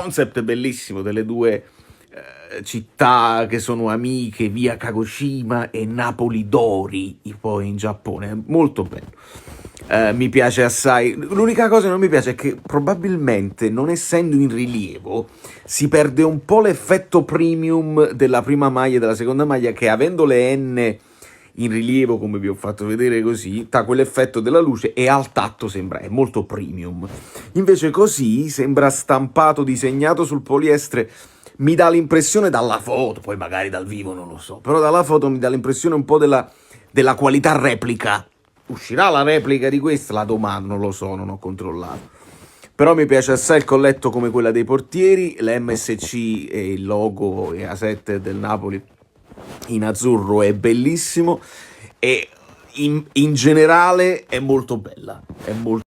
concept bellissimo delle due città che sono amiche, via Kagoshima e Napoli Dori, poi in Giappone, è molto bello. Mi piace assai. L'unica cosa che non mi piace è che probabilmente, non essendo in rilievo, si perde un po' l'effetto premium della prima maglia e della seconda maglia, che avendo le N in rilievo, come vi ho fatto vedere così, ha quell'effetto della luce e al tatto sembra, è molto premium. Invece così sembra stampato, disegnato sul poliestre. Mi dà l'impressione dalla foto, poi magari dal vivo non lo so, però dalla foto mi dà l'impressione un po' della qualità replica. Uscirà la replica di questa? La domando, non lo so, non ho controllato. Però mi piace assai il colletto come quella dei portieri, l'MSC e il logo e A7 del Napoli in azzurro è bellissimo, e in generale è molto bella, è molto